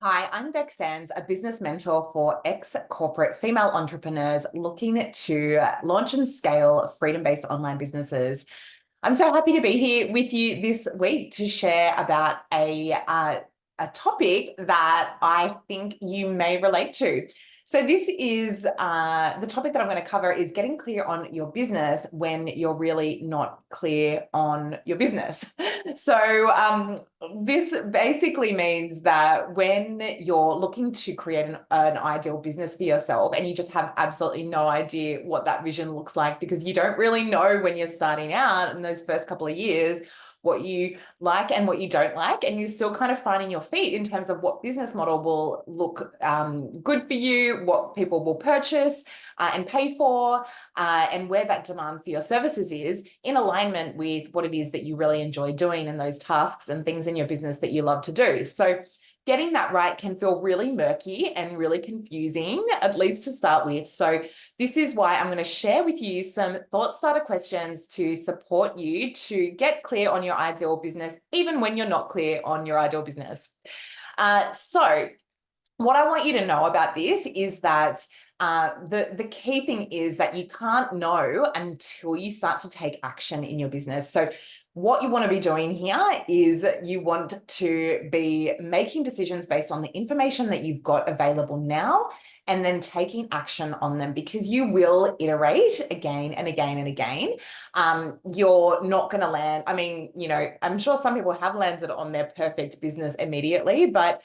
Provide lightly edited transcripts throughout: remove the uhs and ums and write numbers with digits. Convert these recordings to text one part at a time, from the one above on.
Hi, I'm Beck Sands, a business mentor for ex-corporate female entrepreneurs looking to launch and scale freedom-based online businesses. I'm so happy to be here with you this week to share about a topic that I think you may relate to. So this is the topic that I'm going to cover is getting clear on your business when you're really not clear on your business. So this basically means that when you're looking to create an ideal business for yourself and you just have absolutely no idea what that vision looks like because you don't really know when you're starting out in those first couple of years what you like and what you don't like, and you're still kind of finding your feet in terms of what business model will look good for you, what people will purchase and pay for, and where that demand for your services is in alignment with what it is that you really enjoy doing and those tasks and things in your business that you love to do. So getting that right can feel really murky and really confusing, at least to start with. So this is why I'm going to share with you some thought starter questions to support you to get clear on your ideal business, even when you're not clear on your ideal business. So what I want you to know about this is that the key thing is that you can't know until you start to take action in your business. So what you want to be doing here is you want to be making decisions based on the information that you've got available now, and then taking action on them, because you will iterate again and again and again. You're not going to land. I mean, I'm sure some people have landed on their perfect business immediately, but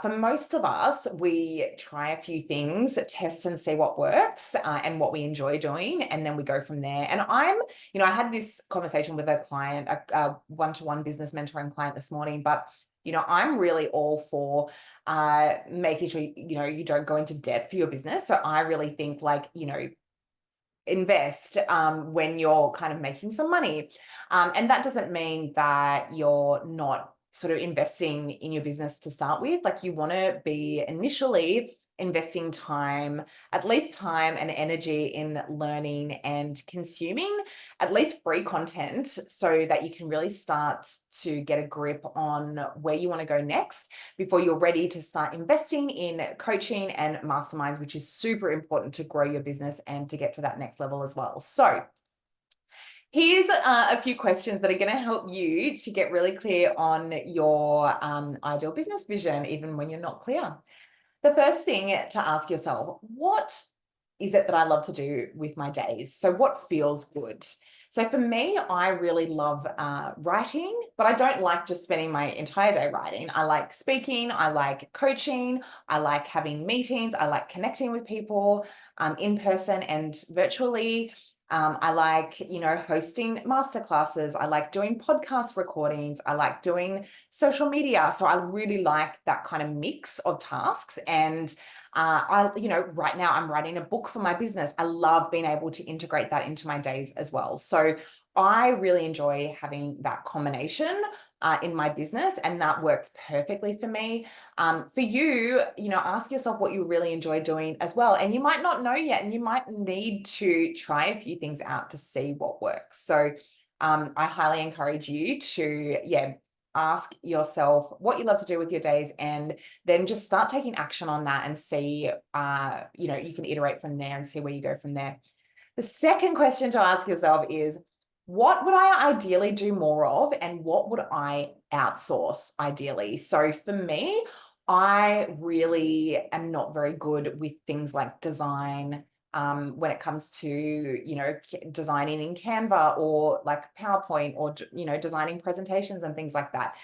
for most of us, we try a few things, test and see what works and what we enjoy doing, and then we go from there. And I had this conversation with a client, a one-to-one business mentoring client this morning, but I'm really all for making sure, you don't go into debt for your business. So I really think invest when you're kind of making some money. And that doesn't mean that you're not sort of investing in your business to start with. Like, you want to be initially investing time, at least time and energy, in learning and consuming at least free content, so that you can really start to get a grip on where you want to go next before you're ready to start investing in coaching and masterminds, which is super important to grow your business and to get to that next level as well. So here's a few questions that are going to help you to get really clear on your ideal business vision, even when you're not clear. The first thing to ask yourself, what is it that I love to do with my days? So what feels good? So for me, I really love writing, but I don't like just spending my entire day writing. I like speaking, I like coaching, I like having meetings, I like connecting with people in person and virtually. I like, hosting masterclasses. I like doing podcast recordings. I like doing social media. So I really like that kind of mix of tasks. And right now I'm writing a book for my business. I love being able to integrate that into my days as well. So I really enjoy having that combination in my business, and that works perfectly for me. For you, ask yourself what you really enjoy doing as well. And you might not know yet, and you might need to try a few things out to see what works. So I highly encourage you to, ask yourself what you love to do with your days, and then just start taking action on that and see, you can iterate from there and see where you go from there. The second question to ask yourself is, what would I ideally do more of, and what would I outsource ideally? So for me, I really am not very good with things like design, when it comes to, designing in Canva or like PowerPoint, or, designing presentations and things like that.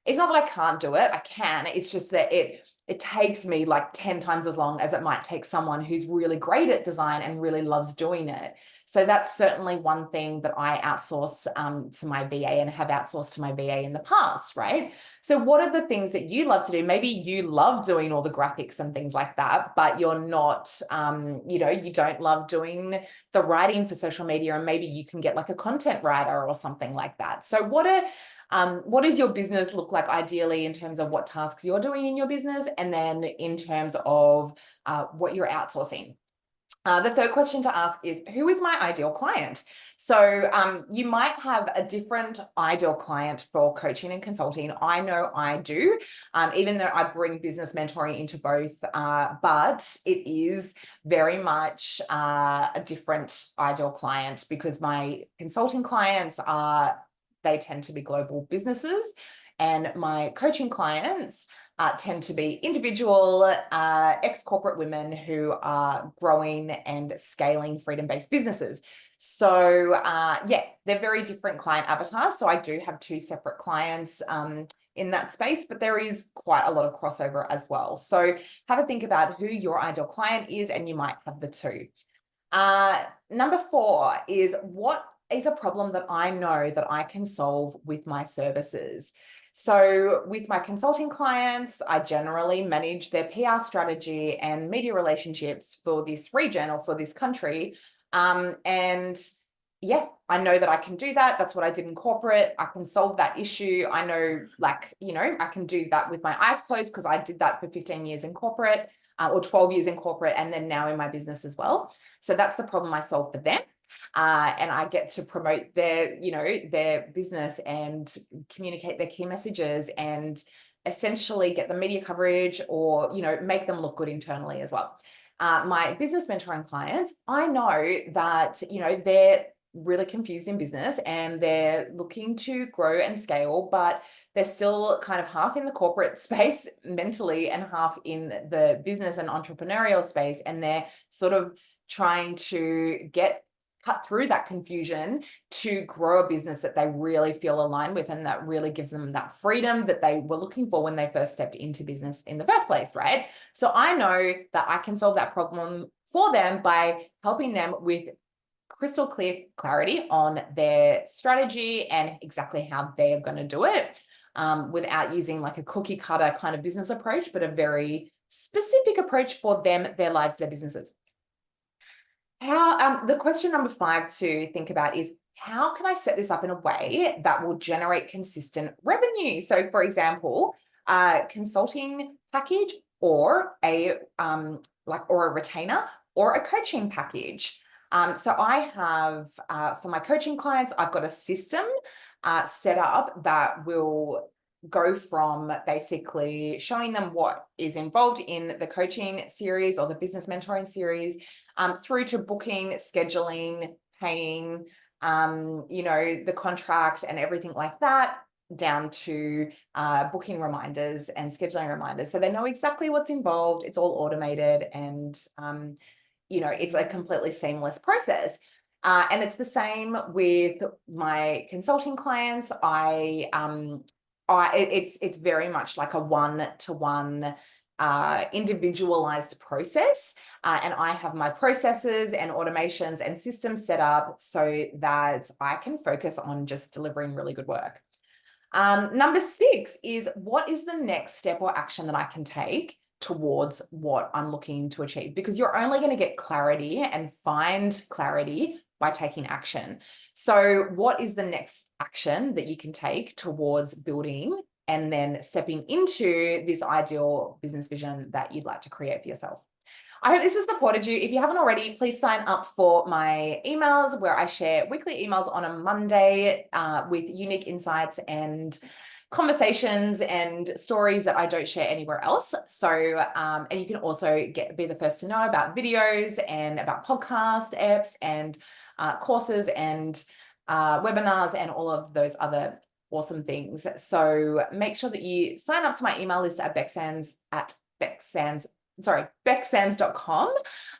It's not that I can't do it. I can. It's just that it takes me like 10 times as long as it might take someone who's really great at design and really loves doing it. So that's certainly one thing that I outsource to my VA, and have outsourced to my VA in the past, right? So what are the things that you love to do? Maybe you love doing all the graphics and things like that, but you're not, you don't love doing the writing for social media, and maybe you can get like a content writer or something like that. So what does your business look like ideally in terms of what tasks you're doing in your business, and then in terms of what you're outsourcing? The third question to ask is, who is my ideal client? So you might have a different ideal client for coaching and consulting. I know I do, even though I bring business mentoring into both, but it is very much a different ideal client, because my consulting clients they tend to be global businesses, and my coaching clients tend to be individual, ex-corporate women who are growing and scaling freedom-based businesses. So yeah, they're very different client avatars. So I do have two separate clients in that space, but there is quite a lot of crossover as well. So have a think about who your ideal client is, and you might have the two. Number 4 is, what is a problem that I know that I can solve with my services? So with my consulting clients, I generally manage their PR strategy and media relationships for this region or for this country. And yeah, I know that I can do that. That's what I did in corporate. I can solve that issue. I know, like, I can do that with my eyes closed, because I did that for 15 years in corporate, or 12 years in corporate, and then now in my business as well. So that's the problem I solve for them. And I get to promote their business and communicate their key messages, and essentially get the media coverage, or, make them look good internally as well. My business mentoring clients, I know that, they're really confused in business, and they're looking to grow and scale, but they're still kind of half in the corporate space mentally and half in the business and entrepreneurial space. And they're sort of trying to cut through that confusion to grow a business that they really feel aligned with, and that really gives them that freedom that they were looking for when they first stepped into business in the first place, right? So I know that I can solve that problem for them by helping them with crystal clear clarity on their strategy and exactly how they're going to do it, without using like a cookie cutter kind of business approach, but a very specific approach for them, their lives, their businesses. The question number 5 to think about is, how can I set this up in a way that will generate consistent revenue? So for example, a consulting package, or a retainer, or a coaching package. So I have, for my coaching clients, I've got a system set up that will go from basically showing them what is involved in the coaching series or the business mentoring series, through to booking, scheduling, paying, the contract and everything like that, down to booking reminders and scheduling reminders. So they know exactly what's involved. It's all automated, and it's a completely seamless process. And it's the same with my consulting clients. It's very much like a one-to-one individualized process. And I have my processes and automations and systems set up so that I can focus on just delivering really good work. Number 6 is, what is the next step or action that I can take towards what I'm looking to achieve? Because you're only going to get clarity and find clarity by taking action. So what is the next action that you can take towards building and then stepping into this ideal business vision that you'd like to create for yourself? I hope this has supported you. If you haven't already, please sign up for my emails, where I share weekly emails on a Monday with unique insights and conversations and stories that I don't share anywhere else. So, and you can also be the first to know about videos and about podcast apps and courses and webinars and all of those other awesome things. So make sure that you sign up to my email list at becksands.com.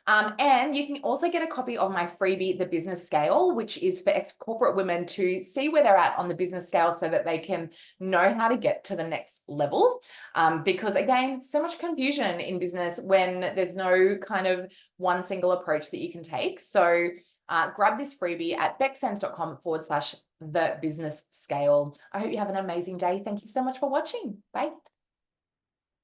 And you can also get a copy of my freebie, The Business Scale, which is for ex-corporate women to see where they're at on the business scale, so that they can know how to get to the next level. Because again, so much confusion in business when there's no kind of one single approach that you can take. So grab this freebie at becksands.com/The Business Scale. I hope you have an amazing day. Thank you so much for watching. Bye.